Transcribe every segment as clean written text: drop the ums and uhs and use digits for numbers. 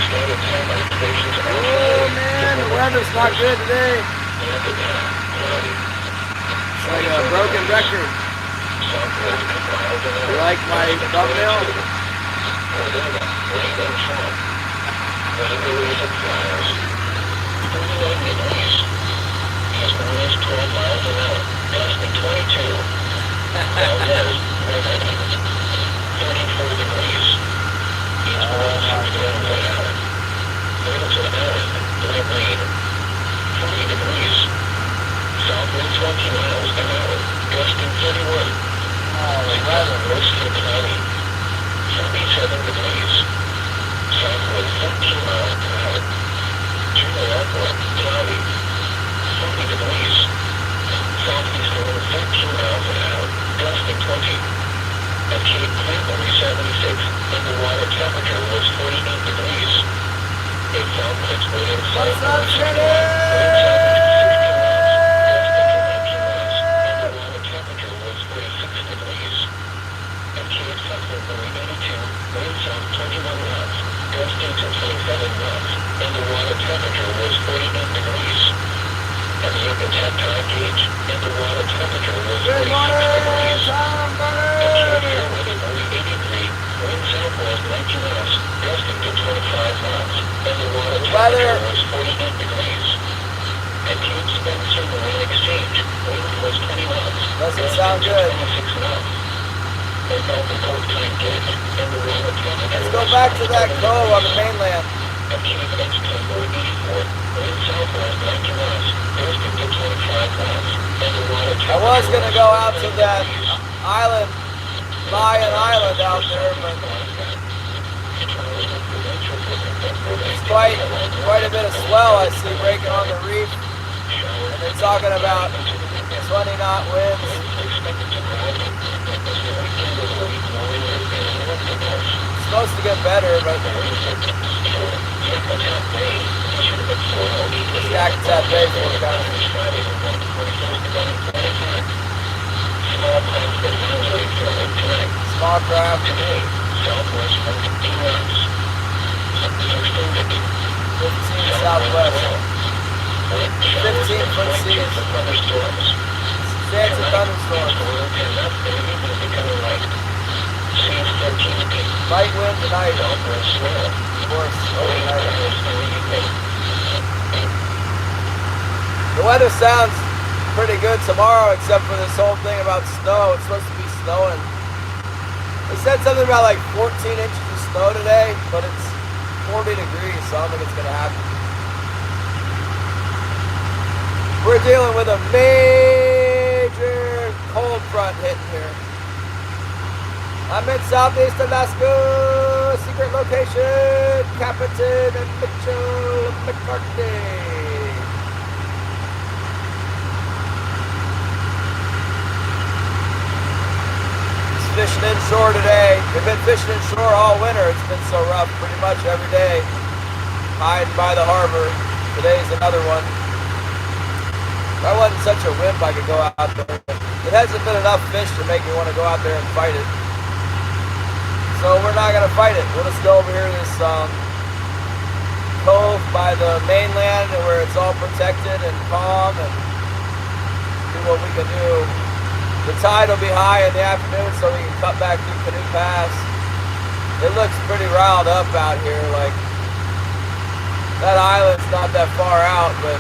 Oh man, the weather's not good today. It's like a broken record. You like my thumbnail? What's up, doesn't sound good. Let's go back to that cove on the mainland. I was going to go out to that island, Mayan Island out there, but it's quite a bit of swell I see breaking on the reef. And they're talking about 20 knot winds. It's supposed to get better, but Yakutat Bay forecast. Small craft. 15 southwest. 15-foot seas. Substantial thunderstorms. Light wind tonight. Of course, overnight. The weather sounds pretty good tomorrow, except for this whole thing about snow. It's supposed to be snowing. They said something about like 14 inches of snow today, but it's 40 degrees, so I don't think it's going to happen. We're dealing with a major cold front hitting here. I'm in Southeast Alaska, secret location, Captain and Mitchell McCartney. Just fishing inshore today. We've been fishing inshore all winter. It's been so rough pretty much every day. Hiding by the harbor. Today's another one. If I wasn't such a wimp, I could go out there. It hasn't been enough fish to make me want to go out there and fight it. So we're not going to fight it. We'll just go over here to this cove by the mainland where it's all protected and calm and do what we can do. The tide will be high in the afternoon so we can cut back through Canoe Pass. It looks pretty riled up out here. Like, that island's not that far out, but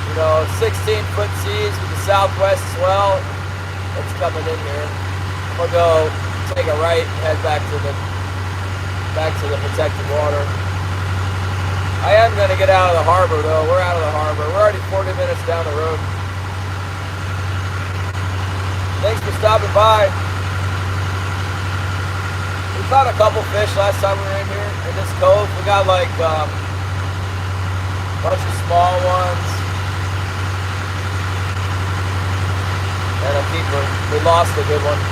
you know, 16-foot seas with the southwest swell. It's coming in here. I'm gonna go take a right and head back to the protected water. I am gonna get out of the harbor though. We're out of the harbor. We're already 40 minutes down the road. Thanks for stopping by. We caught a couple fish last time we were in here in this cove. We got like a bunch of small ones. And a keeper. We lost a good one.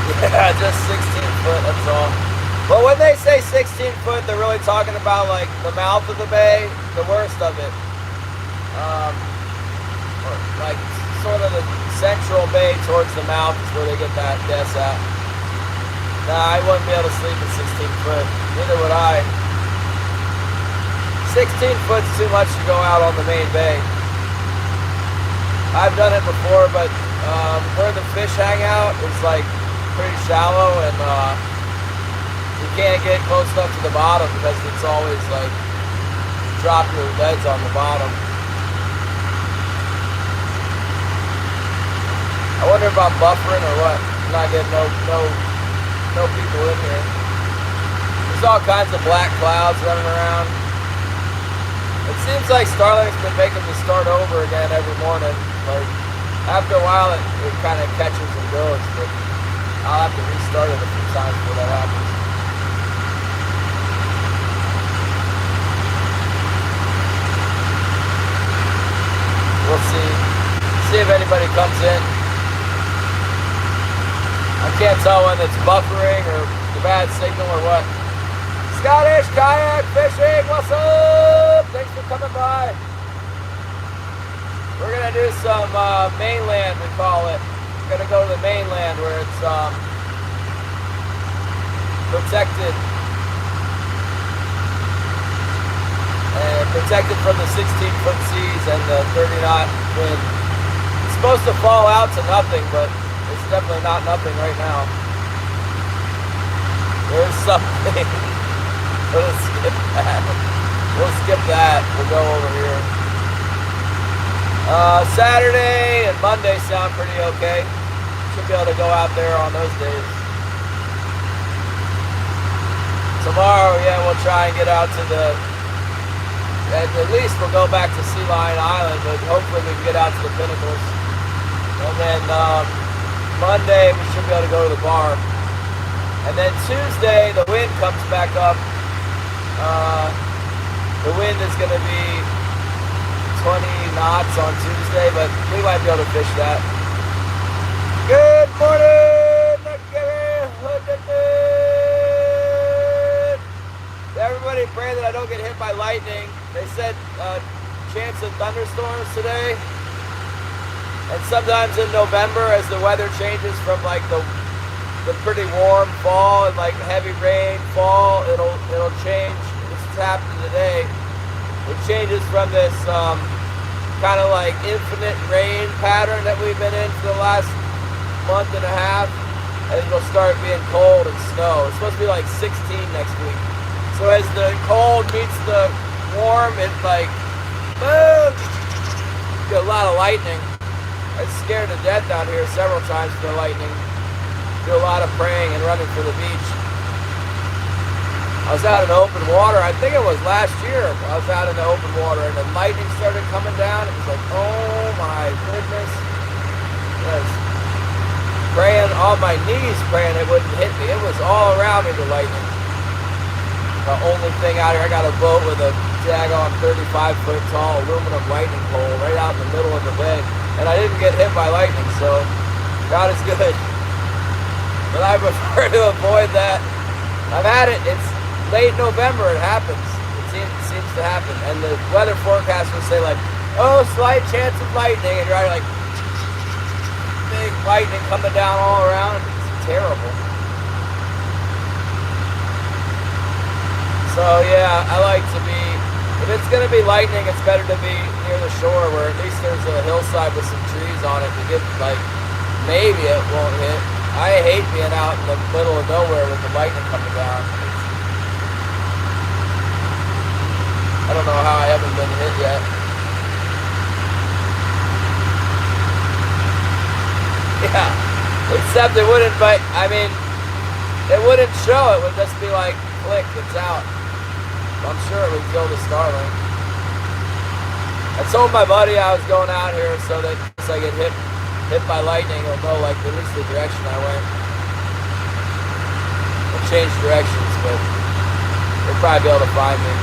Yeah, just 16 foot, that's all. But when they say 16 foot, they're really talking about like the mouth of the bay, the worst of it. Or like sort of the central bay towards the mouth is where they get that guess at. Nah, I wouldn't be able to sleep at 16 foot. Neither would I. 16 foot's too much to go out on the main bay. I've done it before, but where the fish hang out is like pretty shallow, and you can't get close enough to the bottom because it's always like drop your leads on the bottom. I wonder if I'm buffering or what. I'm not getting no people in here. There's all kinds of black clouds running around. It seems like Starlink's been making me start over again every morning. Like after a while, it kind of catches and goes, but I'll have to restart it a few times before that happens. We'll see if anybody comes in. I can't tell when it's buffering or the bad signal or what. Scottish kayak fishing, what's up? Thanks for coming by. We're gonna do some mainland, we call it. We're gonna go to the mainland where it's protected. And protected from the 16-foot seas and the 30-knot wind. It's supposed to fall out to nothing, but it's definitely not nothing right now. There's something. We'll skip that. We'll skip that. We'll go over here. Saturday and Monday sound pretty okay. Should be able to go out there on those days. Tomorrow, yeah, we'll try and get out to the... At least we'll go back to Sea Lion Island, but hopefully we can get out to the Pinnacles. And then Monday we should be able to go to the bar. And then Tuesday the wind comes back up. The wind is going to be 20 knots on Tuesday, but we might be able to fish that. Good morning! Everybody pray that I don't get hit by lightning. They said chance of thunderstorms today. And sometimes in November, as the weather changes from like the pretty warm fall and like heavy rain fall, it'll change. This is happening today. It changes from this kind of like infinite rain pattern that we've been in for the last month and a half, and it'll start being cold and snow. It's supposed to be like 16 next week. So as the cold meets the warm, it's like, boom, get a lot of lightning. I was scared to death out here several times for the lightning. Do a lot of praying and running for the beach. I was out in the open water, I think it was last year. I was out in the open water and the lightning started coming down. It was like, oh my goodness. I was praying on my knees, praying it wouldn't hit me. It was all around me, the lightning. The only thing out here, I got a boat with a daggone 35-foot tall aluminum lightning pole right out in the middle of the bay. And I didn't get hit by lightning, so God is good. But I prefer to avoid that. I've had it. It's late November. It happens. It seems to happen. And the weather forecasters say like, oh, slight chance of lightning. And you're like, big lightning coming down all around. It's terrible. So yeah, I like to be, if it's going to be lightning, it's better to be near the shore where at least there's a hillside with some trees on it to get, like, maybe it won't hit. I hate being out in the middle of nowhere with the lightning coming down. I don't know how I haven't been hit yet. Yeah, except it wouldn't, but, I mean, it wouldn't show. It would just be like, click, it's out. I'm sure it would kill the Starlink. I told my buddy I was going out here so that once I get hit by lightning, he'll know like at least the direction I went. I'll change directions, but they'll probably be able to find me.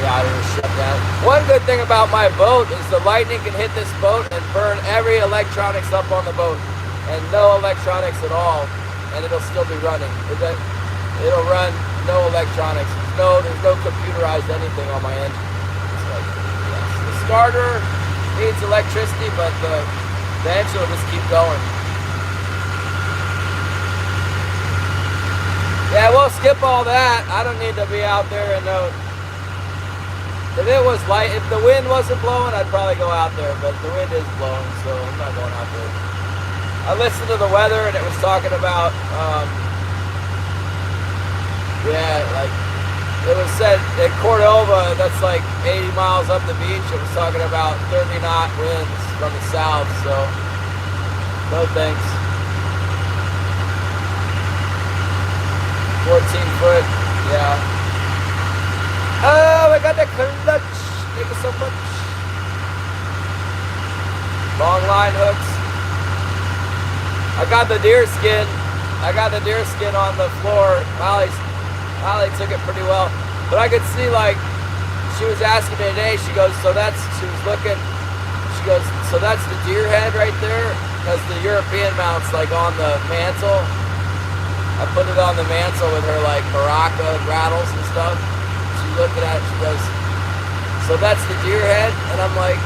Yeah, I didn't shut down. One good thing about my boat is the lightning can hit this boat and burn every electronics up on the boat. And no electronics at all, and it'll still be running. It'll run no electronics. There's no computerized anything on my engine. Like, yes. The starter needs electricity, but the engine will just keep going. Yeah, we'll skip all that. I don't need to be out there and no. If it was light, if the wind wasn't blowing, I'd probably go out there, but the wind is blowing, so I'm not going out there. I listened to the weather and it was talking about, yeah, like, it was said in Cordova, that's like 80 miles up the beach, it was talking about 30 knot winds from the south, so no thanks. 14 foot, yeah. Oh, I got the clutch. Thank you so much. Long line hooks. I got the deer skin. I got the deer skin on the floor. Molly took it pretty well. But I could see, like, she was asking me today, she goes, so that's, she was looking, she goes, so that's the deer head right there? Because the European mount's, like, on the mantle. I put it on the mantle with her, like, maraca rattles and stuff. Looking at it, she goes, so that's the deer head? And I'm like,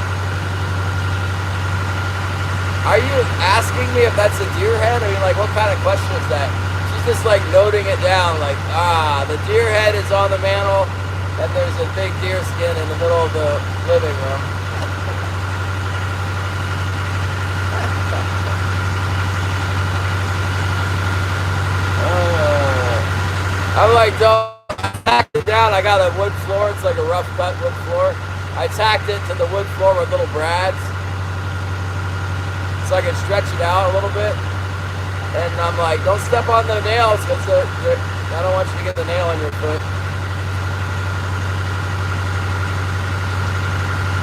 are you asking me if that's a deer head? I mean, like, what kind of question is that? She's just like noting it down, like, the deer head is on the mantle and there's a big deer skin in the middle of the living room. I'm like, don't. Tacked it down. I got a wood floor. It's like a rough cut wood floor. I tacked it to the wood floor with little brads so I can stretch it out a little bit. And I'm like, don't step on the nails because I don't want you to get the nail on your foot.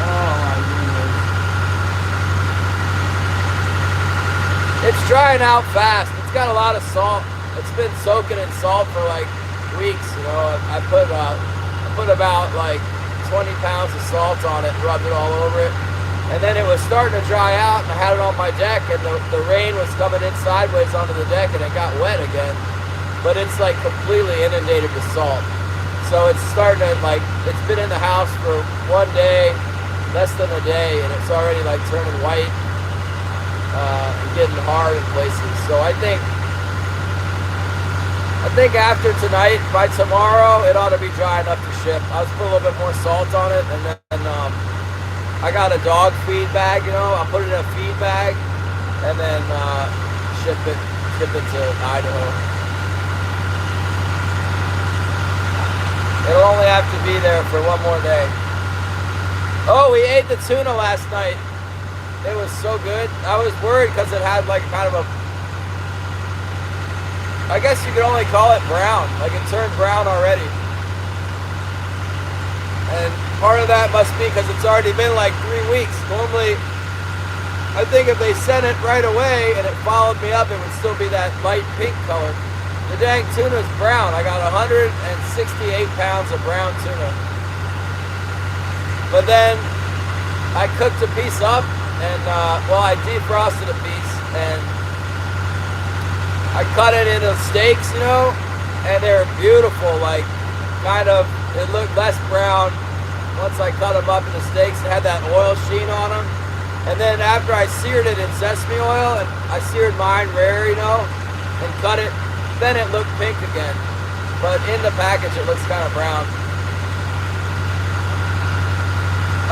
Oh my goodness. It's drying out fast. It's got a lot of salt. It's been soaking in salt for like weeks, you know. I put about like 20 pounds of salt on it, rubbed it all over it, and then it was starting to dry out, and I had it on my deck, and the rain was coming in sideways onto the deck, and it got wet again. But it's like completely inundated with salt, so it's starting to, like, it's been in the house for one day, less than a day, and it's already like turning white and getting hard in places. So I think after tonight, by tomorrow, it ought to be dry enough to ship. I was put a little bit more salt on it, and then I got a dog feed bag, you know. I'll put it in a feed bag, and then ship it to Idaho. It'll only have to be there for one more day. Oh, we ate the tuna last night. It was so good. I was worried because it had like kind of a, I guess you could only call it brown. Like, it turned brown already. And part of that must be because it's already been like 3 weeks. Normally, I think if they sent it right away and it followed me up, it would still be that light pink color. The dang tuna's brown. I got 168 pounds of brown tuna. But then I cooked a piece up and, well, I defrosted a piece and I cut it into steaks, you know, and they're beautiful, like, kind of, it looked less brown once I cut them up into steaks. It had that oil sheen on them. And then after I seared it in sesame oil, and I seared mine rare, you know, and cut it, then it looked pink again. But in the package, it looks kind of brown.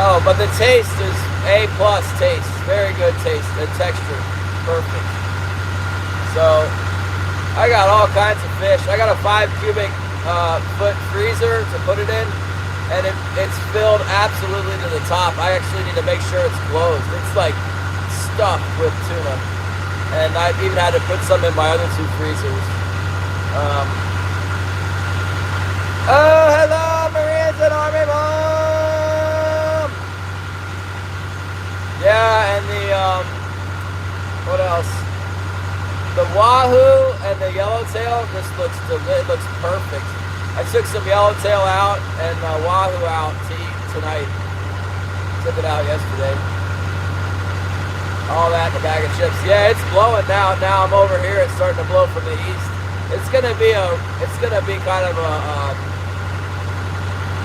Oh, but the taste is A+ taste. Very good taste. The texture, perfect. So I got all kinds of fish. I got a 5 cubic foot freezer to put it in, and it's filled absolutely to the top. I actually need to make sure it's closed. It's like stuffed with tuna, and I've even had to put some in my other 2 freezers. Oh, hello, Maria's an Army Mom! Yeah, and the, what else? The wahoo and the yellowtail just looks perfect. I took some yellowtail out and wahoo out to eat tonight. Took it out yesterday. All that in a bag of chips. Yeah, it's blowing now. Now I'm over here. It's starting to blow from the east. It's gonna be kind of a.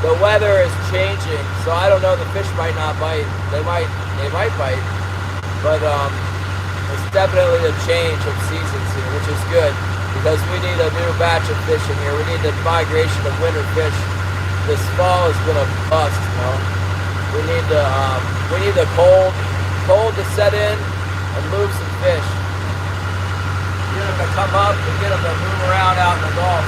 The weather is changing, so I don't know. The fish might not bite. They might bite, but it's definitely a change of seasons here, which is good because we need a new batch of fish in here. We need the migration of winter fish. This fall has been a bust, you know. We need the cold to set in and move some fish. Get them to come up and get them to move around out in the Gulf.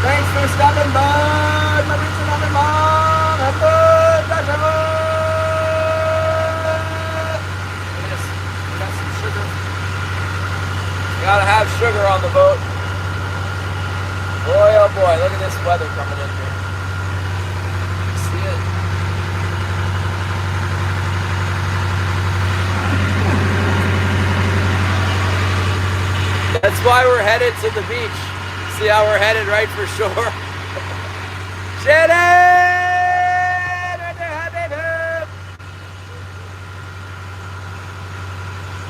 Thanks for stopping by. My reason I'm in mom. Have fun. Look at this. We got some sugar. You gotta have sugar on the boat. Boy, oh boy, look at this weather coming in here. See it? That's why we're headed to the beach. See how we're headed right for shore?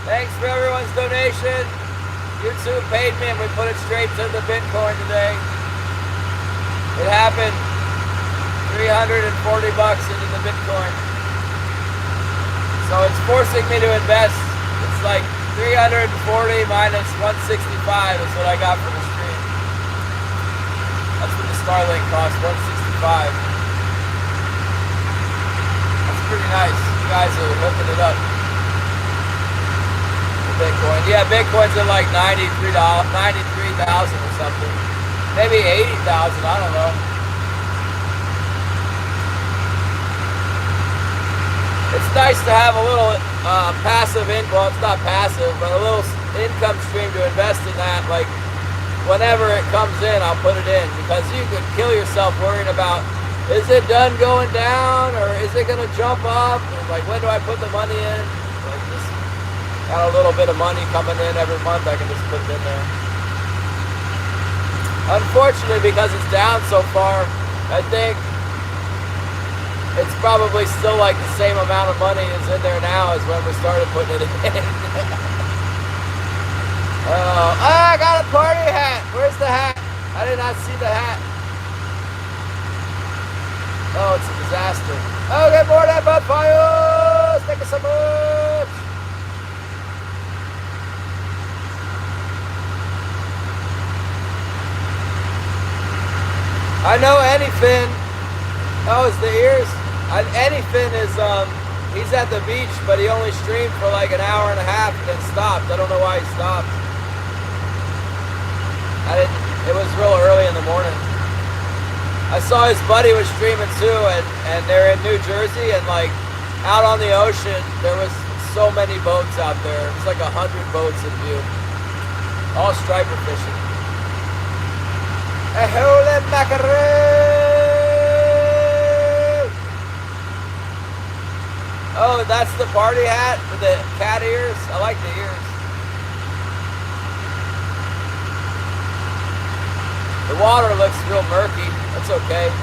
Thanks for everyone's donation. YouTube paid me and we put it straight to the Bitcoin today. It happened. 340 bucks into the Bitcoin. So it's forcing me to invest. It's like 340 minus 165 is what I got for the stream. That's what the Starlink cost, 165. That's pretty nice. You guys are hooking it up. Bitcoin. Yeah, Bitcoin's at like $93,000 or something. Maybe 80,000, I don't know. It's nice to have a little passive income. Well, it's not passive, but a little income stream to invest in that. Like, whenever it comes in, I'll put it in. Because you could kill yourself worrying about, is it done going down? Or is it going to jump up? And like, when do I put the money in? Like, just got a little bit of money coming in every month, I can just put it in there. Unfortunately, because it's down so far, I think it's probably still like the same amount of money is in there now as when we started putting it in. I got a party hat. Where's the hat? I did not see the hat. Oh, it's a disaster. Oh, get more of that butt fires. Thank you so much. I know Anyfin. Oh, it's the ears. Anyfin is, he's at the beach, but he only streamed for like an hour and a half and then stopped. I don't know why he stopped. It was real early in the morning. I saw his buddy was streaming too, and they're in New Jersey, and like out on the ocean, there was so many boats out there. It was like 100 boats in view. All striper fishing. A holy mackerel! Oh, that's the party hat with the cat ears. I like the ears. The water looks real murky. That's okay.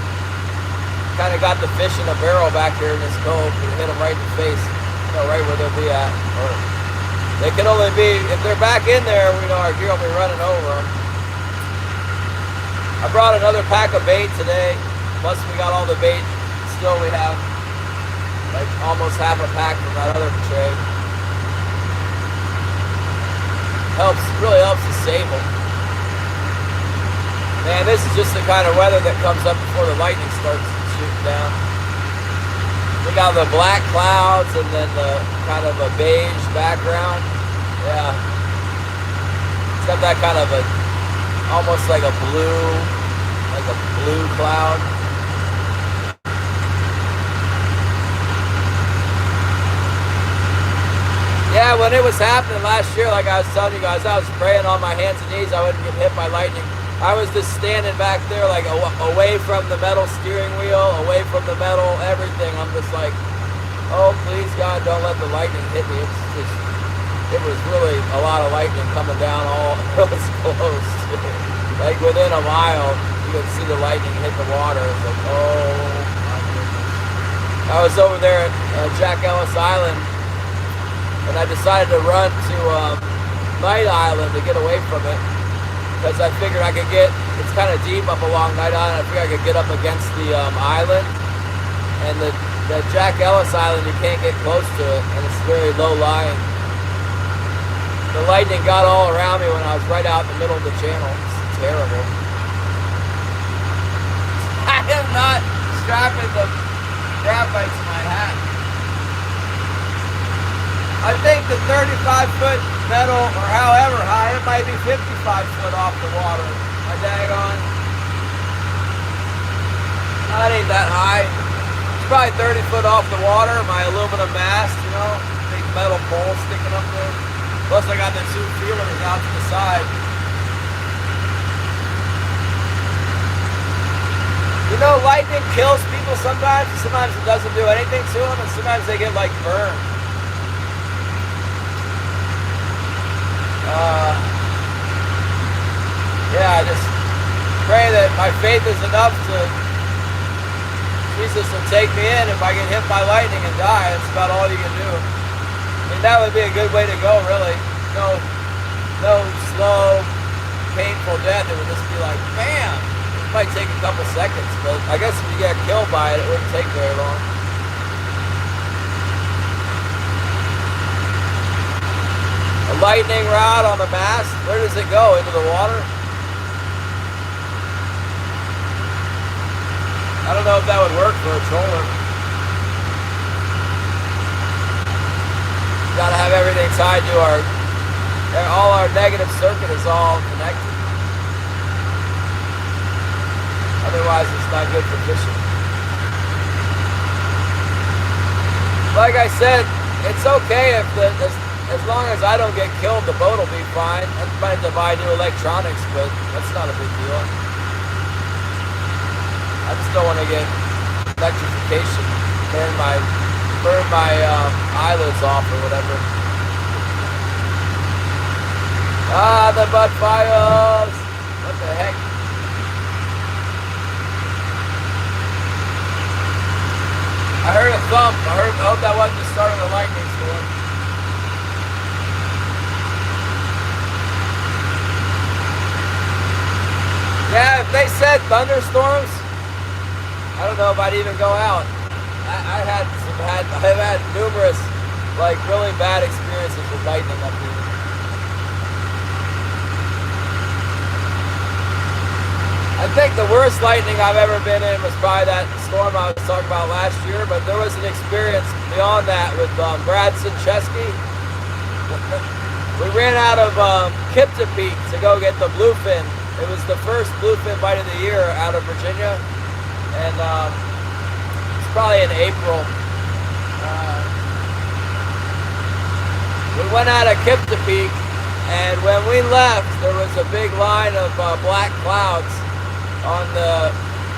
Kind of got the fish in a barrel back here in this cove. We hit them right in the face. You know, right where they'll be at. Or they can only be, if they're back in there, we know our gear will be running over them. I brought another pack of bait today. Plus we got all the bait. Still we have like almost half a pack from that other tray. Really helps to save them. Man, this is just the kind of weather that comes up before the lightning starts shooting down. We got the black clouds and then the kind of a beige background. Yeah. It's got that kind of a almost like a blue cloud. Yeah, when it was happening last year, like I was telling you guys, I was praying on my hands and knees I wouldn't get hit by lightning. I was just standing back there like away from the metal steering wheel, away from the metal, everything. I'm just like, oh, please God, don't let the lightning hit me. It was really a lot of lightning coming down all those close. Like within a mile, you could see the lightning hit the water. It's like, oh my goodness. I was over there at Jack Ellis Island, and I decided to run to Night Island to get away from it, because I figured I could get, it's kind of deep up along Night Island, I figured I could get up against the island, and that Jack Ellis Island, you can't get close to it, and it's very low lying. The lightning got all around me when I was right out in the middle of the channel. It's terrible. I am not strapping the graphite to my hat. I think the 35-foot metal, or however high, it might be 55 foot off the water. My daggone. That ain't that high. It's probably 30 foot off the water. My aluminum mast, you know, big metal pole sticking up there. Plus I got the two feelers out to the side. You know, lightning kills people sometimes, and sometimes it doesn't do anything to them, and sometimes they get like burned. Yeah, I just pray that my faith is enough to Jesus will take me in if I get hit by lightning and die. That's about all you can do. I mean, that would be a good way to go, really. No slow, painful death. It would just be like, bam! It might take a couple seconds, but I guess if you get killed by it, it wouldn't take very long. A lightning rod on the mast, where does it go? Into the water? I don't know if that would work for a troller. Gotta have everything tied to all our negative circuit is all connected. Otherwise it's not good for fishing. Like I said, it's okay if as long as I don't get killed, the boat will be fine. I might have to buy new electronics, but that's not a big deal. I just don't want to get electrification, burn my eyelids off or whatever. Ah, the butt fires! What the heck? I heard a thump. I hope that wasn't the start of the lightning storm. Yeah, if they said thunderstorms, I don't know if I'd even go out. I've had numerous, like, really bad experiences with lightning up here. I think the worst lightning I've ever been in was probably that storm I was talking about last year, but there was an experience beyond that with Bradson Chesky. We ran out of Kiptapeak to go get the bluefin. It was the first bluefin bite of the year out of Virginia. And it's probably in April. We went out of Kiptapeak, and when we left, there was a big line of black clouds on the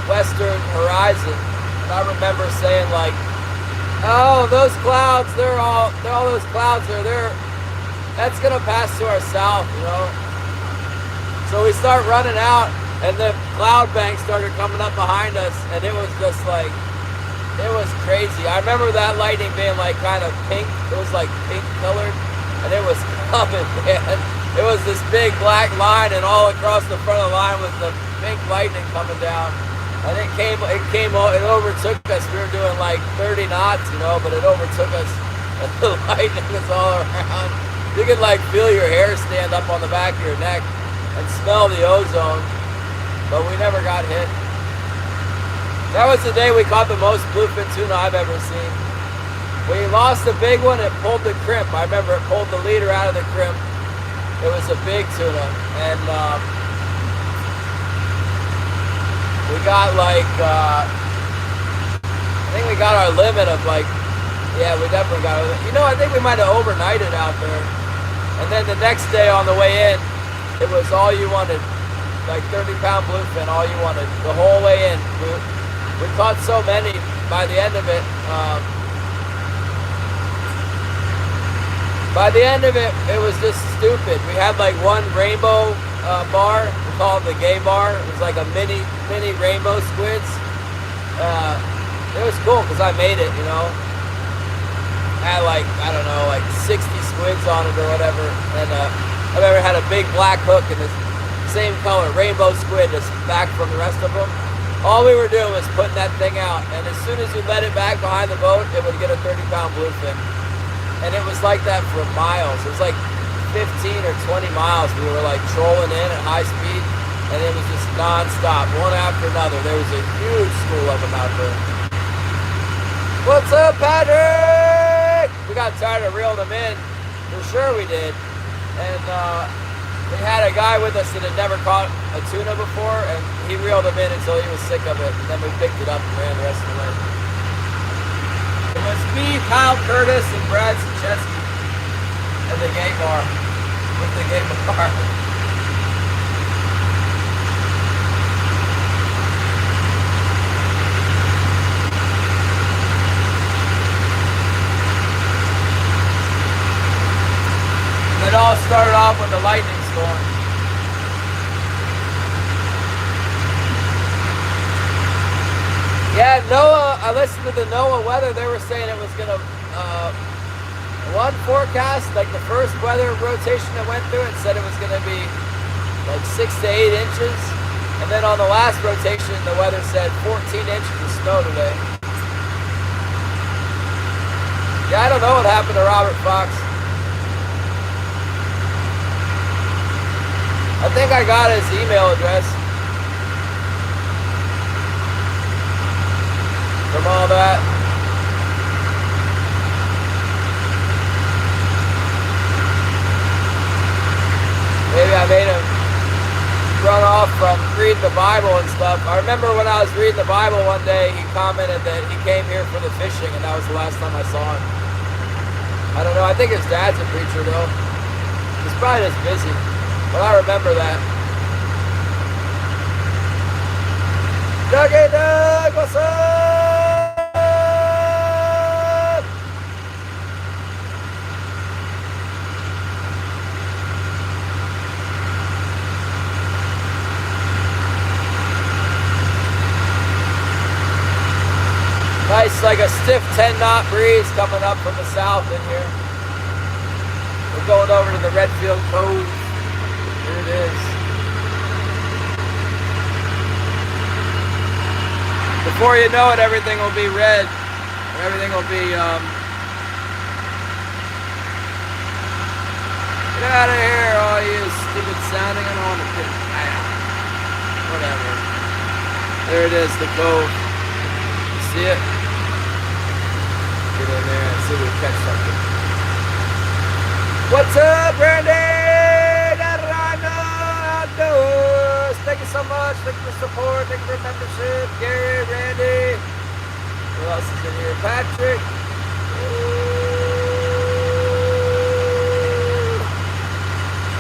western horizon. And I remember saying, like, "Oh, those clouds, all those clouds are there. That's gonna pass to our south, you know." So we start running out, and the cloud bank started coming up behind us, and it was just like, it was crazy. I remember that lightning being like kind of pink. It was like pink colored, and it was coming, man. It was this big black line, and all across the front of the line was the pink lightning coming down. And it overtook us. We were doing like 30 knots, you know, but it overtook us, and the lightning was all around. You could like feel your hair stand up on the back of your neck and smell the ozone. But we never got hit. That was the day we caught the most bluefin tuna I've ever seen. We lost a big one, it pulled the crimp. I remember it pulled the leader out of the crimp. It was a big tuna. And we got like, I think we got our limit of like, yeah, we definitely got it. You know, I think we might have overnighted out there. And then the next day on the way in, it was all you wanted. Like 30-pound bluefin, all you wanted. The whole way in. We caught so many by the end of it. By the end of it, it was just stupid. We had like one rainbow bar. We call it the gay bar. It was like a mini rainbow squids. It was cool because I made it, you know. I had like, I don't know, like 60 squids on it or whatever. And I've ever had a big black hook in this same color, rainbow squid, just back from the rest of them. All we were doing was putting that thing out, and as soon as you let it back behind the boat, it would get a 30-pound bluefin. And it was like that for miles. It was like 15 or 20 miles. We were like trolling in at high speed, and it was just non-stop, one after another. There was a huge school of them out there. What's up, Patrick? We got tired of reeling them in. For sure we did. And we had a guy with us that had never caught a tuna before, and he reeled them in until he was sick of it. And then we picked it up and ran the rest of the way. It was me, Kyle Curtis, and Brad Sucheski at the gay bar. With the gay bar. It all started off with a lightning storm. Yeah, NOAA, I listened to the NOAA weather. They were saying it was going to, one forecast, like the first weather rotation that went through it, said it was going to be like 6 to 8 inches. And then on the last rotation, the weather said 14 inches of snow today. Yeah, I don't know what happened to Robert Fox. I think I got his email address from all that. Maybe I made him run off from reading the Bible and stuff. I remember when I was reading the Bible one day, he commented that he came here for the fishing, and that was the last time I saw him. I don't know, I think his dad's a preacher though. He's probably just busy. But I remember that. Dougie Doug, what's up? Nice, like a stiff 10-knot breeze coming up from the south in here. We're going over to the Redfield Cove. Here it is. Before you know it, everything will be red. Everything will be, get out of here, all you stupid sounding. I don't want to get, whatever. There it is, the cove. You see it? Get in there and see if we can catch something. What's up, Randy? Thank you so much. Thank you for support. Thank you for membership. Gary, Randy. Who else is in here? Patrick.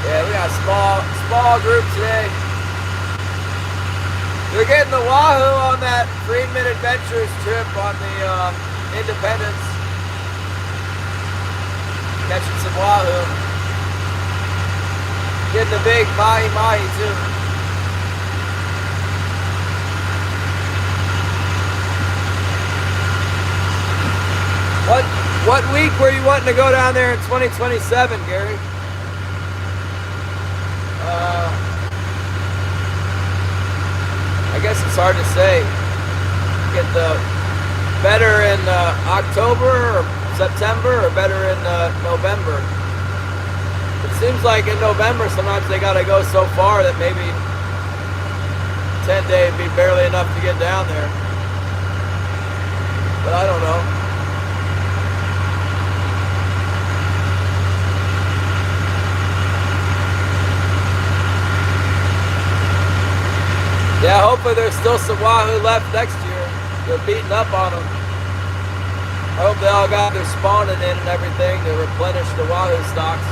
Yeah, we got a small group today. They're getting the wahoo on that Freedman Adventures trip on the Independence. Catching some wahoo. Getting the big mahi-mahi too. What week were you wanting to go down there in 2027, Gary? I guess it's hard to say. Get the better in October or September, or better in November. It seems like in November sometimes they gotta go so far that maybe 10 days would be barely enough to get down there. But I don't know. Yeah, hopefully there's still some wahoo left next year. They're beating up on them. I hope they all got their spawning in and everything to replenish the wahoo stocks.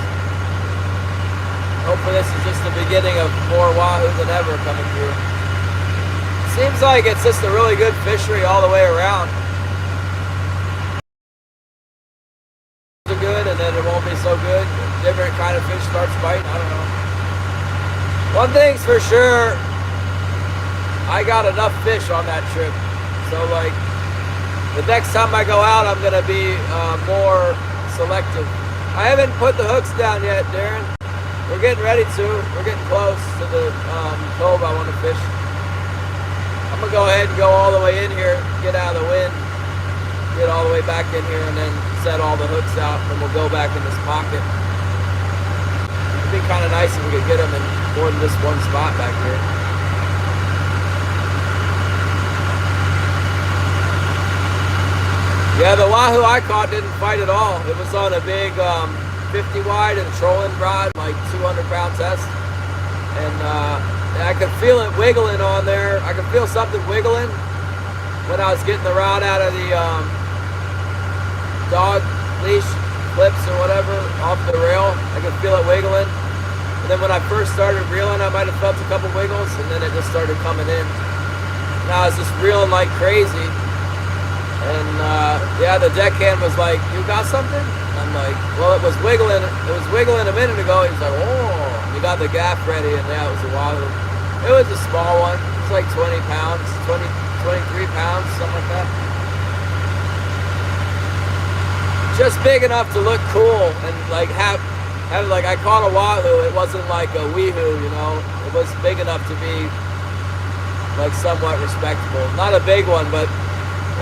Hopefully this is just the beginning of more wahoo than ever coming through. Seems like it's just a really good fishery all the way around. Good, and then it won't be so good. Different kind of fish starts biting. I don't know. One thing's for sure, I got enough fish on that trip. So like, the next time I go out, I'm gonna be more selective. I haven't put the hooks down yet, Darren. We're getting ready to. We're getting close to the cove I want to fish. I'm gonna go ahead and go all the way in here, get out of the wind, get all the way back in here, and then set all the hooks out, and we'll go back in this pocket. It'd be kind of nice if we could get them in more than this one spot back here. Yeah, the wahoo I caught didn't fight at all. It was on a big 50 wide and trolling rod, like 200-pound test. And I could feel it wiggling on there. I could feel something wiggling when I was getting the rod out of the dog leash clips or whatever off the rail. I could feel it wiggling. And then when I first started reeling, I might have felt a couple wiggles, and then it just started coming in. And I was just reeling like crazy. And yeah, the deckhand was like, "You got something?" And I'm like, "Well, it was wiggling. It was wiggling a minute ago." He's like, "Oh." We got the gaff ready, and yeah, it was a wahoo. It was a small one. It was like 20 pounds, 23 pounds, something like that. Just big enough to look cool and like have like, I caught a wahoo. It wasn't like a weehoo, you know. It was big enough to be like somewhat respectable. Not a big one, but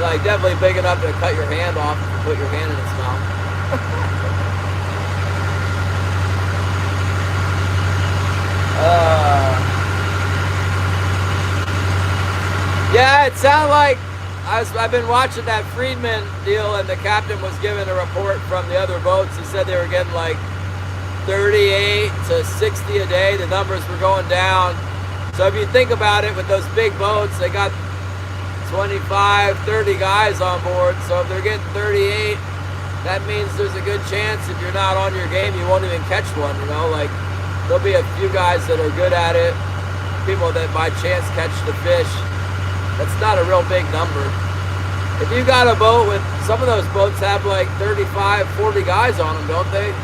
like definitely big enough to cut your hand off and put your hand in its mouth. Yeah, it sounded like I've been watching that Friedman deal, and the captain was giving a report from the other boats. He said they were getting like 38 to 60 a day. The numbers were going down. So if you think about it, with those big boats, they got 25, 30 guys on board. So if they're getting 38, that means there's a good chance if you're not on your game, you won't even catch one, you know? Like, there'll be a few guys that are good at it, people that by chance catch the fish. That's not a real big number. If you got a boat with, some of those boats have like 35, 40 guys on them, don't they?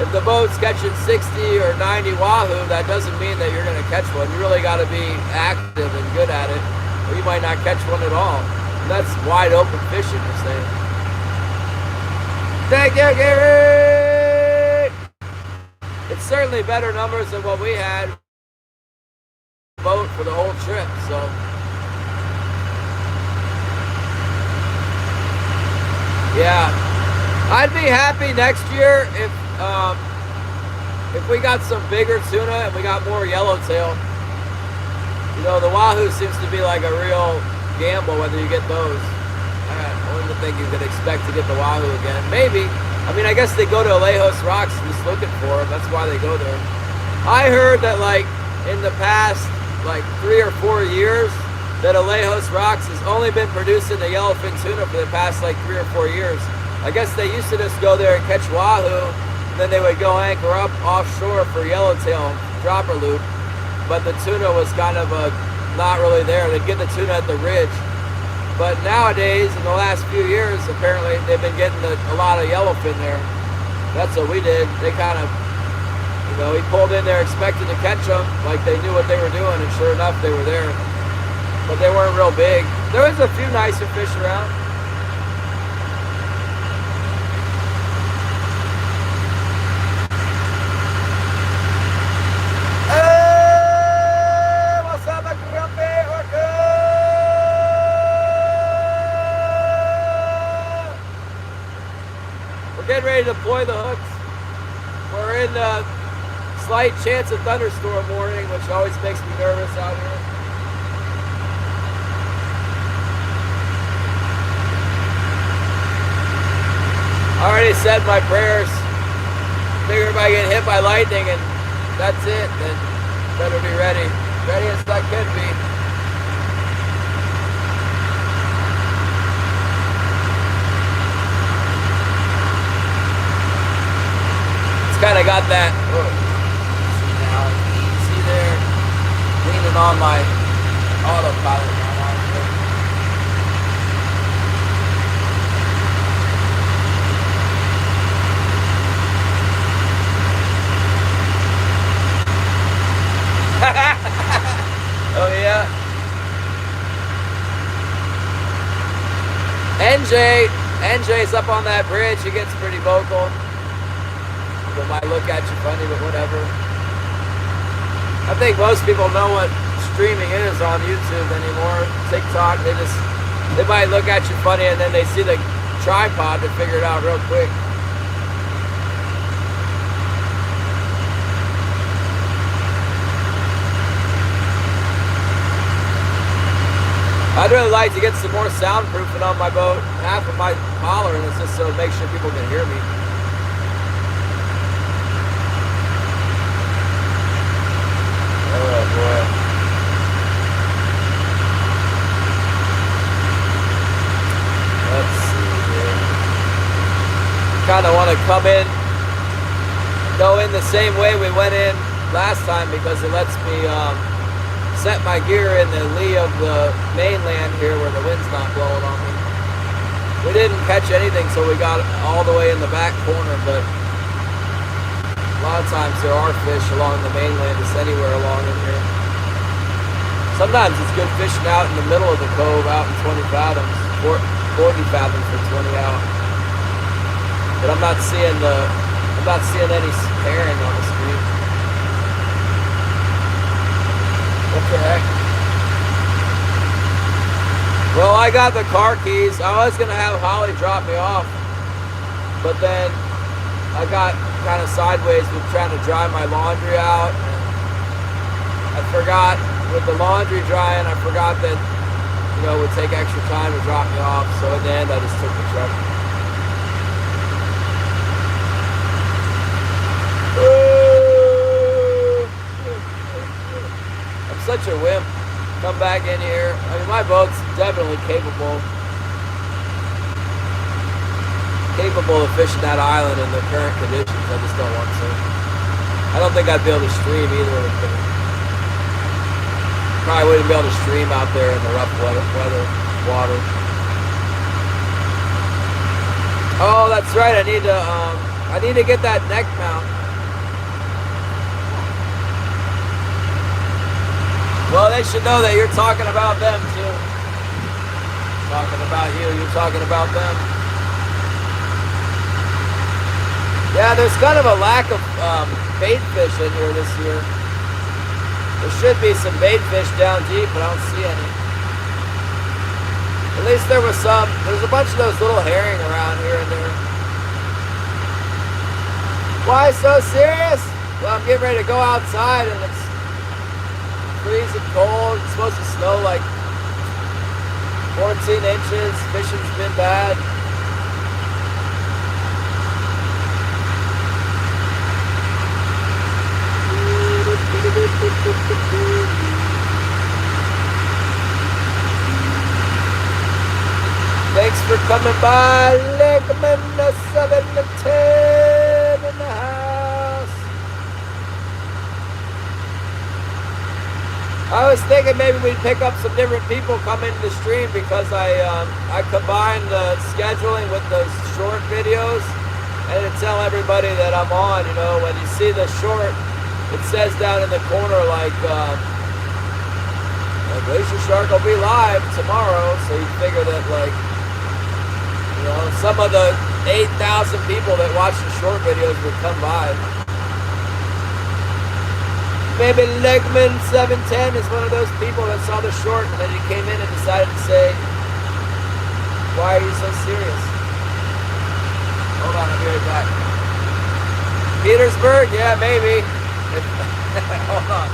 If the boat's catching 60 or 90 wahoo, that doesn't mean that you're gonna catch one. You really gotta be active and good at it, or you might not catch one at all. And that's wide open fishing, you're saying. Thank you, Gary! It's certainly better numbers than what we had boat for the whole trip, so. Yeah, I'd be happy next year if we got some bigger tuna and we got more yellowtail. You know, the wahoo seems to be like a real gamble whether you get those. I wouldn't think you could expect to get the wahoo again. Maybe. I mean, I guess they go to Alejos Rocks just looking for them. That's why they go there. I heard that like in the past like 3 or 4 years, that Alejos Rocks has only been producing the yellowfin tuna for the past like 3 or 4 years. I guess they used to just go there and catch wahoo, and then they would go anchor up offshore for yellowtail dropper loop. But the tuna was kind of not really there. They'd get the tuna at the ridge. But nowadays, in the last few years, apparently they've been getting a lot of yellowfin there. That's what we did. They kind of, you know, he pulled in there expecting to catch them, like they knew what they were doing, and sure enough, they were there. But they weren't real big. There was a few nicer fish around. Hey, what's up, Grumpy Orca? We're getting ready to deploy the hooks. We're in a slight chance of thunderstorm warning, which always makes me nervous out here. I already said my prayers. Figure if I get hit by lightning and that's it, then better be ready. Ready as I could be. It's kind of got that, see there, leaning on my autopilot now. Oh yeah. NJ's up on that bridge. He gets pretty vocal. People might look at you funny, but whatever. I think most people know what streaming is on YouTube anymore. TikTok, they might look at you funny and then they see the tripod to figure it out real quick. I'd really like to get some more soundproofing on my boat. Half of my hollering is just so to make sure people can hear me. Oh boy. Let's see here. Kind of want to go in the same way we went in last time because it lets me set my gear in the lee of the mainland here where the wind's not blowing on me. We didn't catch anything, so we got all the way in the back corner, but a lot of times there are fish along the mainland, just anywhere along in here. Sometimes it's good fishing out in the middle of the cove, out in 20 fathoms, 40 fathoms for 20 out. But I'm not seeing any herring on the street. What the heck? Well, I got the car keys. I was going to have Holly drop me off, but then I got kind of sideways with trying to dry my laundry out. And I forgot, with the laundry drying, I forgot that, you know, it would take extra time to drop me off. So in the end, I just took the truck. Such a wimp. Come back in here. I mean, my boat's definitely capable of fishing that island in the current conditions. I just don't want to. I don't think I'd be able to stream either of them. Probably wouldn't be able to stream out there in the rough water. Oh, that's right. I need to get that neck mount. Well, they should know that you're talking about them too. Talking about you, you're talking about them. Yeah, there's kind of a lack of bait fish in here this year. There should be some bait fish down deep, but I don't see any. At least there was some. There's a bunch of those little herring around here and there. Why so serious? Well, I'm getting ready to go outside and it's freezing cold. It's supposed to snow like 14 inches. Fishing's been bad. Thanks for coming by. Legman 7 to 10 in the house. I was thinking maybe we'd pick up some different people coming to the stream because I combined the scheduling with the short videos and to tell everybody that I'm on. You know, when you see the short, it says down in the corner like GLACIER SHARK will be live tomorrow, so you figure that, like, you know, some of the 8,000 people that watch the short videos would come by. Maybe Legman 710 is one of those people that saw the short and then he came in and decided to say, why are you so serious? Hold on, I'll be right back. Petersburg? Yeah, maybe. Hold on.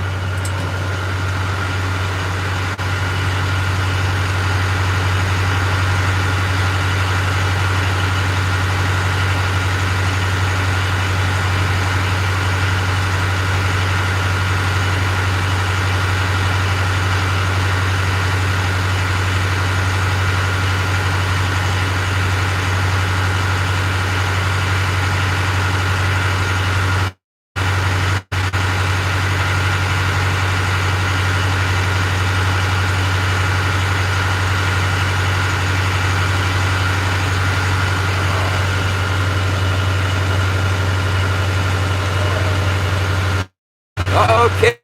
Okay.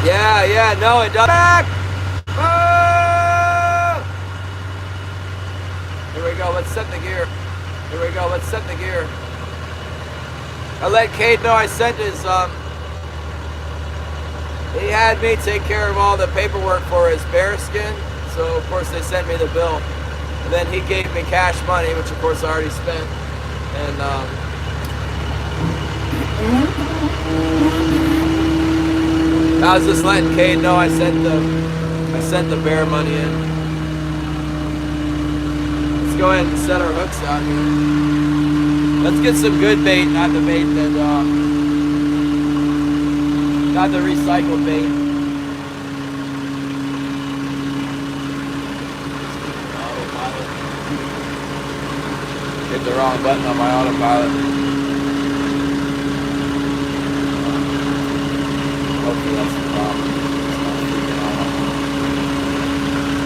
Yeah, no, it doesn't. Back! Ah! Here we go, let's set the gear. Here we go, let's set the gear. I let Cade know I sent his He had me take care of all the paperwork for his bear skin, so of course they sent me the bill. And then he gave me cash money, which of course I already spent. And I was just letting Cade know I sent the bear money in. Let's go ahead and set our hooks out here. Let's get some good bait, not the bait that not the recycled bait. Autopilot. Hit the wrong button on my autopilot. Hopefully that's the problem.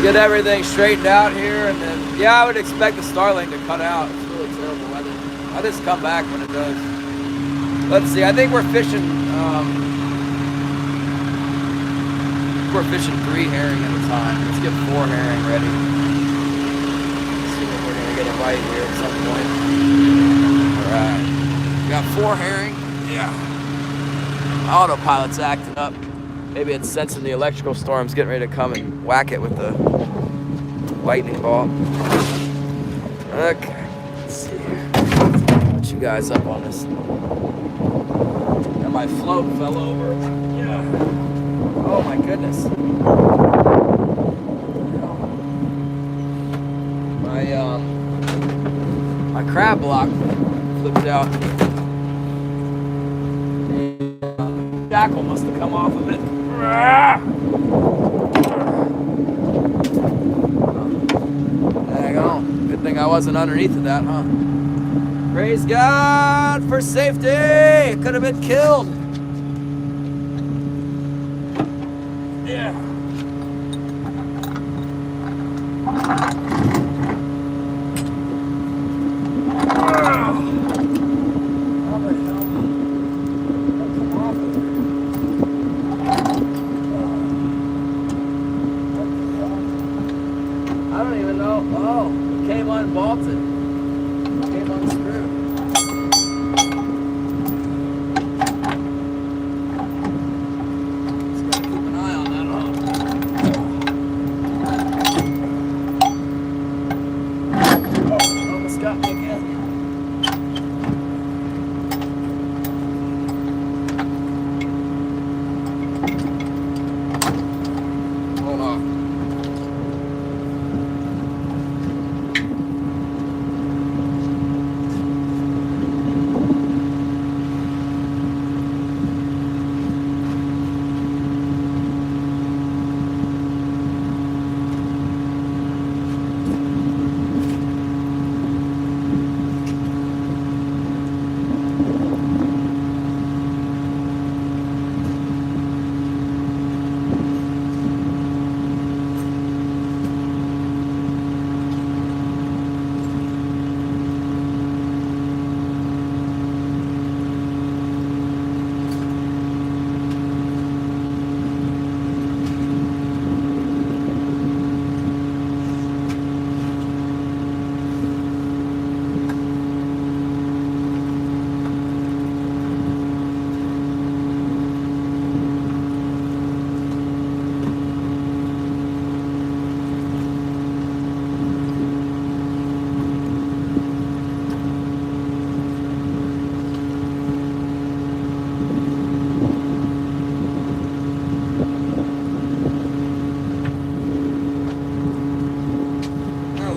Get everything straightened out here, and then yeah, I would expect the Starling to cut out. It's really terrible weather. I'll just come back when it does. Let's see. I think we're fishing. We're fishing 3 herring at a time. Let's get 4 herring ready. Let's see if we're gonna get a bite here at some point. All right. We got 4 herring. Yeah. Autopilot's acting up. Maybe it's sensing the electrical storms, getting ready to come and whack it with the lightning bolt. Okay, let's see here. Put you guys up on this. And my float fell over. Yeah. Oh my goodness. My crab block flipped out. Jackal must have come off of it. There you go. Good thing I wasn't underneath of that, huh? Praise God for safety. It could have been killed. Yeah. I don't even know. Oh, it came unbolted. It came unscrewed. Just gotta keep an eye on that, huh? Oh, almost got me again. Hold on.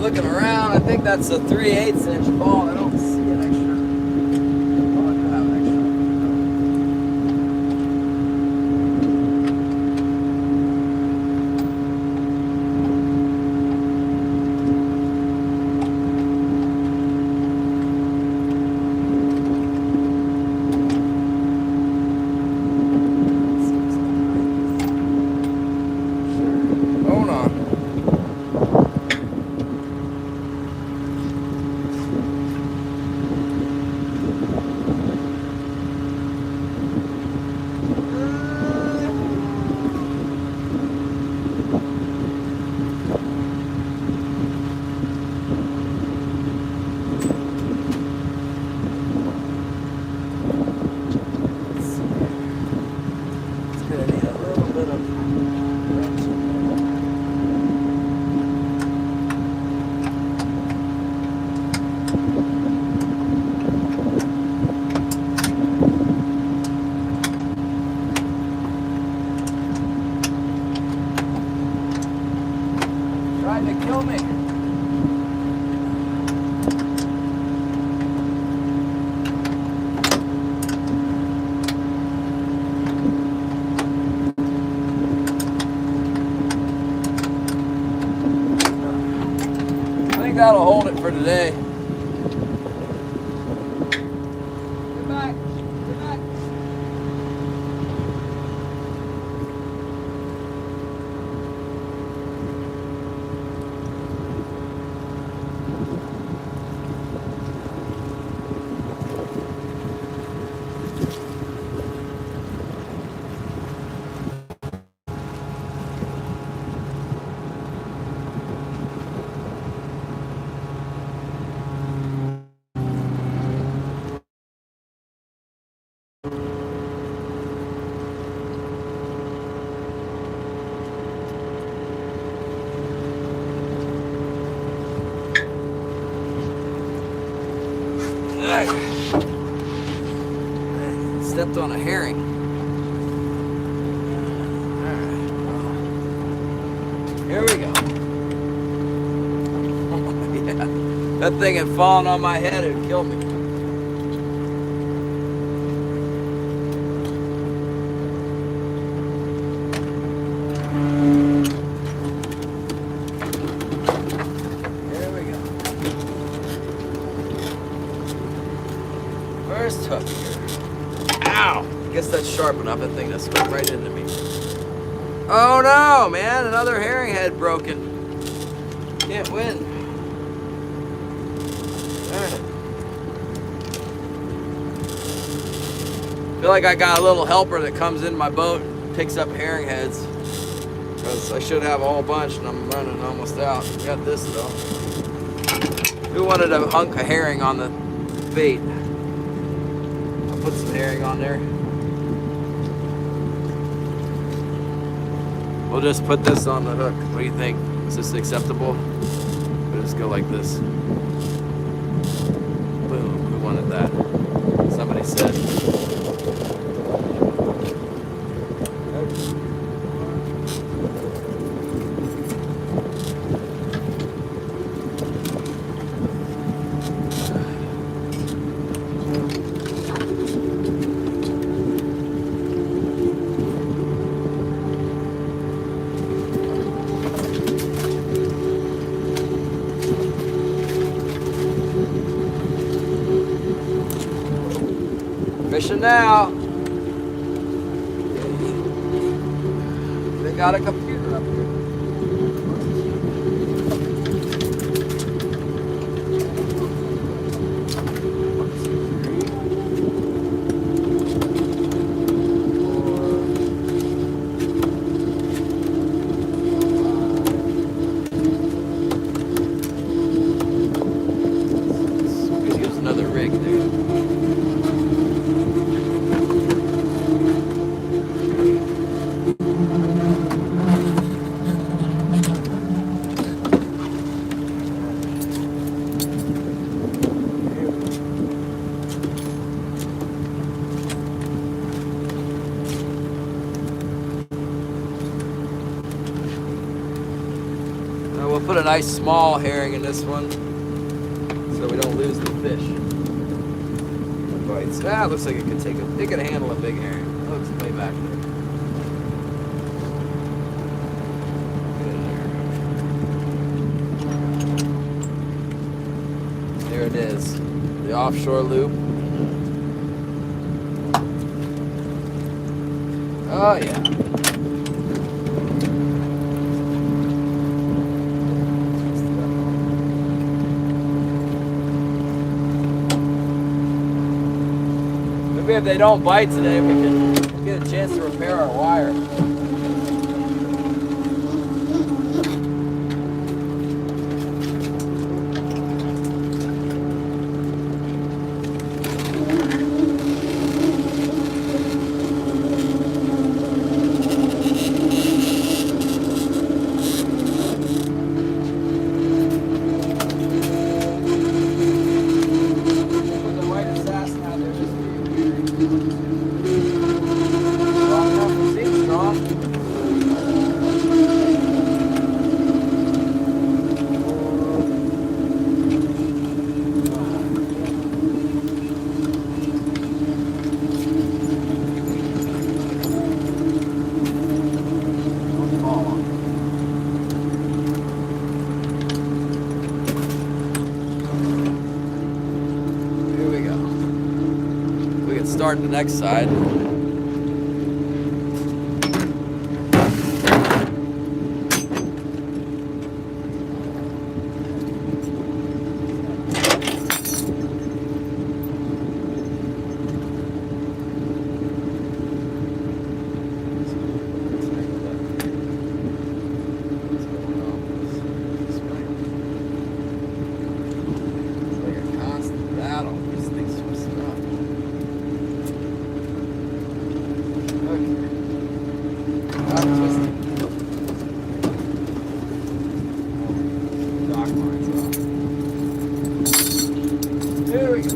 Looking around, I think that's a 3/8 inch ball. I don't see an extra. Oh, I do have an extra. Hold on. kill me. I think that'll hold it for today. Get back. Get back. Stepped on a herring. Alright, here we go. Yeah, that thing had fallen on my head, it would kill me. Here we go. First hook here. Ow! I guess that's sharp enough. That thing just went right into me. Oh no, man! Another herring head broken. Can't win. Darn it. Feel like I got a little helper that comes in my boat and picks up herring heads. Because I should have a whole bunch and I'm running almost out. Got this though. Who wanted a hunk of herring on the bait? Put some herring on there. We'll just put this on the hook. What do you think? Is this acceptable? We'll just go like this. Boom. Who wanted that? Somebody said. Fishing now. They got a computer up here. Could use another rig there. We'll put a nice small herring in this one so we don't lose the fish. Bites. Ah, looks like it could handle a big herring. It looks way back there. There it is. The offshore loop. Oh yeah. Maybe if they don't bite today, we can get a chance to repair our wire. Strong enough to seem strong. start the next side. There we go.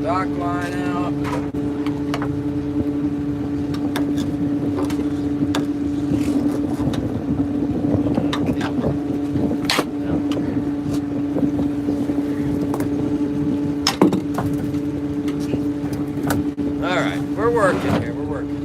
Dock line out. All right, we're working here. We're working.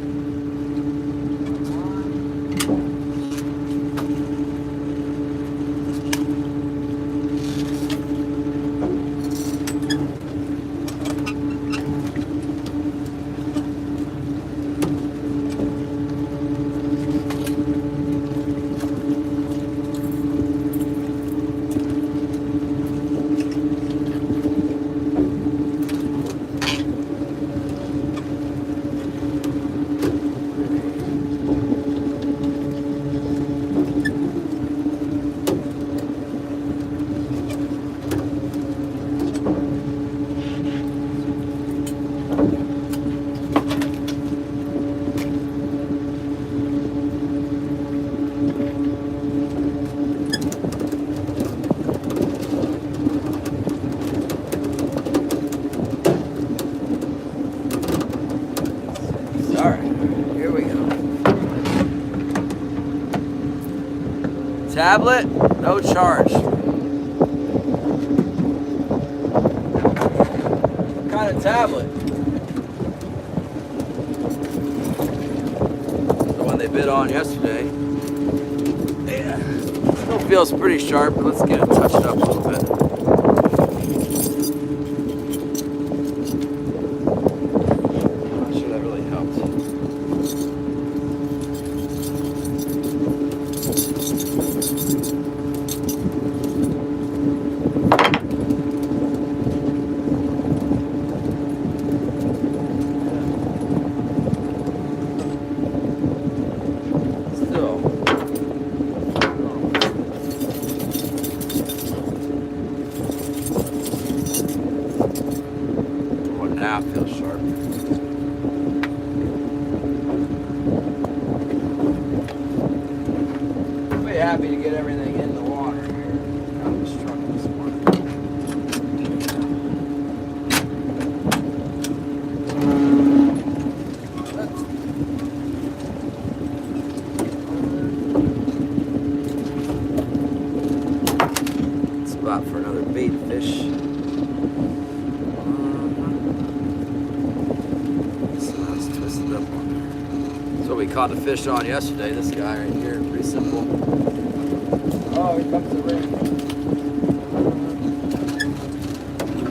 Tablet, no charge. What kind of tablet? The one they bid on yesterday. Yeah, still feels pretty sharp, but let's get it touched up a little bit. Not sure that really helped. Now it feels sharp. Pretty happy to get everything in the water here. Out of this truck this morning. Spot for another bait fish. That's what we caught the fish on yesterday. This guy right here, pretty simple. Oh, here comes the ring.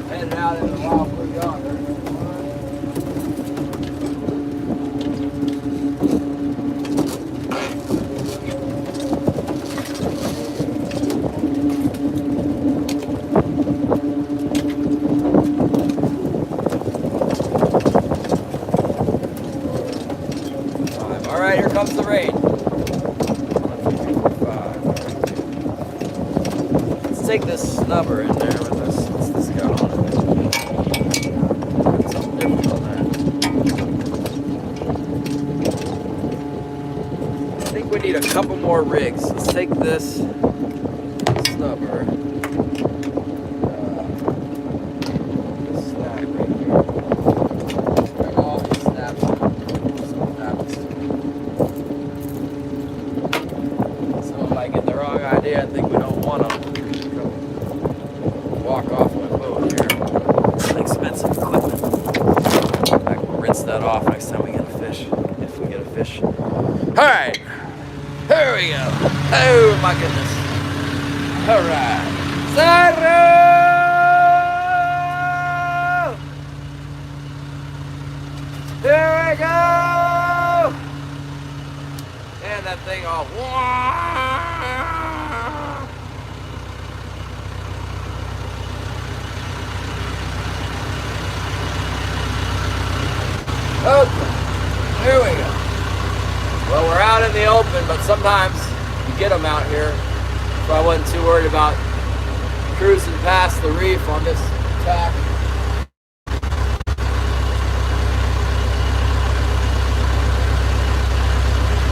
Headed out in the wild blue yonder. All right, here comes the rain. 1, 2, 3, 4, 5. Let's take this snubber in there with us. What's this got on it? Something different on that. I think we need a couple more rigs. Let's take this snubber. This snag right here. Bring all these snaps. I get the wrong idea. I think we don't want to walk off my boat here. It's an expensive equipment. In fact, we'll rinse that off next time we get a fish, if we get a fish. All right, here we go. Oh my goodness. All right, thing all. Okay, here we go. Well, we're out in the open, but sometimes you get them out here. So I wasn't too worried about cruising past the reef on this tack.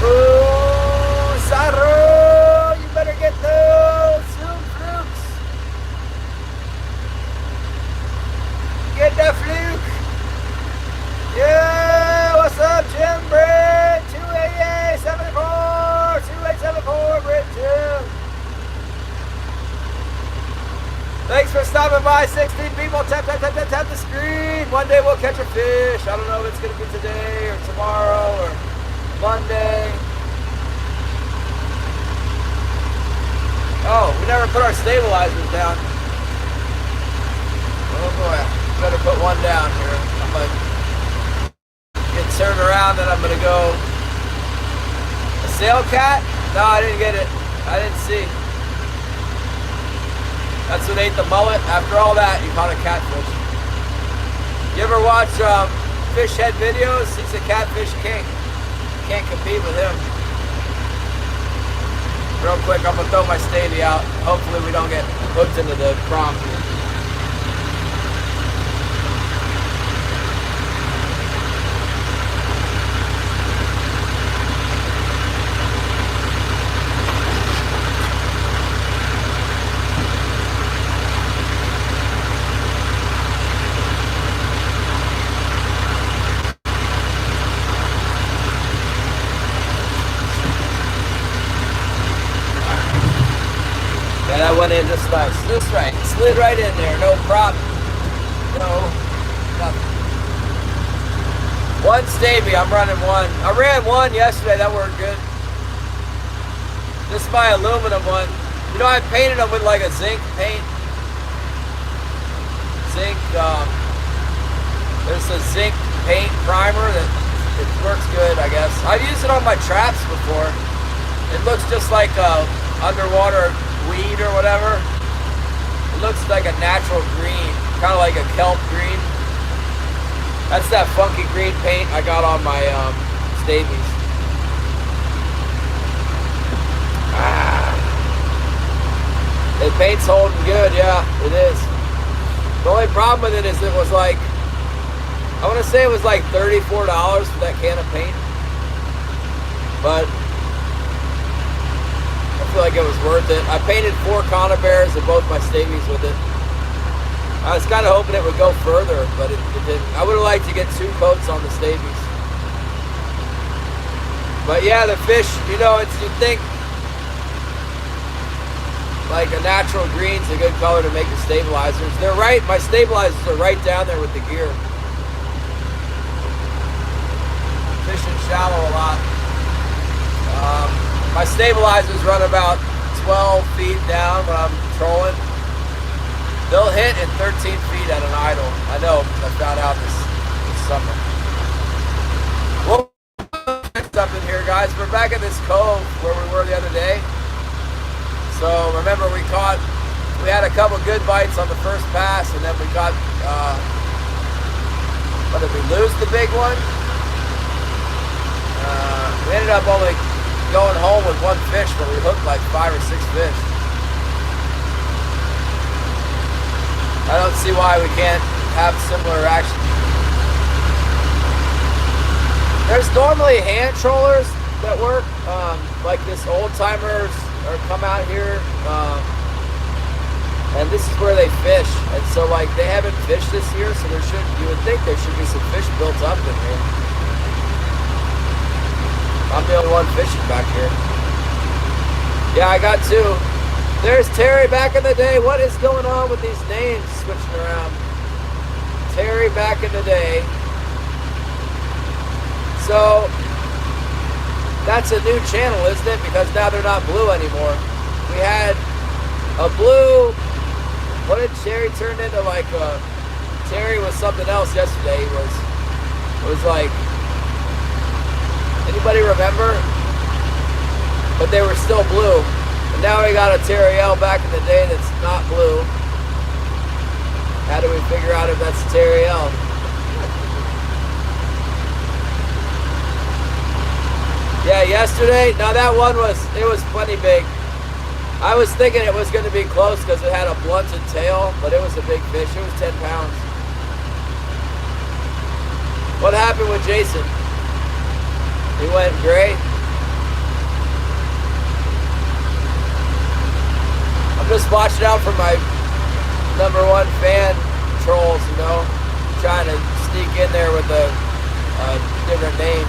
Ooh, Saru, you better get those zoom flukes. Get that fluke. Yeah, what's up, Jim Britt? 28874, 2874, Britt Jim. Thanks for stopping by, 16 people. Tap, tap, tap, tap, tap the screen. One day we'll catch a fish. I don't know if it's going to be today or tomorrow or Monday. Oh, we never put our stabilizers down. Oh boy, better put one down here. I'm going to get turned around and I'm going to go. A sail cat? No, I didn't get it. I didn't see. That's what ate the mullet. After all that, you caught a catfish. You ever watch fish head videos? He's a catfish king. Can't compete with him. Real quick, I'm gonna throw my stavy out. Hopefully we don't get hooked into the prong. That went in just nice. Just right. Slid right in there. No prop. No. Nothing. One stavy. I'm running one. I ran one yesterday. That worked good. This is my aluminum one. You know, I painted them with like a zinc paint. Zinc. There's a zinc paint primer that it works good, I guess. I've used it on my traps before. It looks just like underwater weed or whatever. It looks like a natural green, kind of like a kelp green. That's that funky green paint I got on my stavies. The paint's holding good, yeah, it is. The only problem with it is it was like, I want to say it was like $34 for that can of paint, but I feel like it was worth it. I painted 4 conibears and both my stavies with it. I was kind of hoping it would go further, but it didn't. I would have liked to get 2 coats on the stavies. But yeah, the fish, you know, you'd think like a natural green's a good color to make the stabilizers. They're right, my stabilizers are right down there with the gear. Fishing shallow a lot. My stabilizers run about 12 feet down when I'm trolling. They'll hit at 13 feet at an idle. I know, because I found out this summer. Well, up in here, guys. We're back at this cove where we were the other day. So remember, we had a couple good bites on the first pass, and then we got, what did we lose the big one? We ended up only going home with 1 fish, but we hooked like 5 or 6 fish. I don't see why we can't have similar action. There's normally hand trollers that work, like this old timers or come out here, and this is where they fish. And so like they haven't fished this year, so you would think there should be some fish built up in here. I'm the only one fishing back here. Yeah, I got 2. There's Terry back in the day. What is going on with these names switching around? Terry back in the day. So, that's a new channel, isn't it? Because now they're not blue anymore. We had a blue, what did Terry turn into? Like, Terry was something else yesterday. It was like, anybody remember? but they were still blue. And now we got a Terriel back in the day that's not blue. How do we figure out if that's a Terriel? Yeah, yesterday, now that one was plenty big. I was thinking it was going to be close because it had a blunted tail, but it was a big fish. It was 10 pounds. What happened with Jason? He went gray. I'm just watching out for my #1 fan trolls, you know, trying to sneak in there with a different name.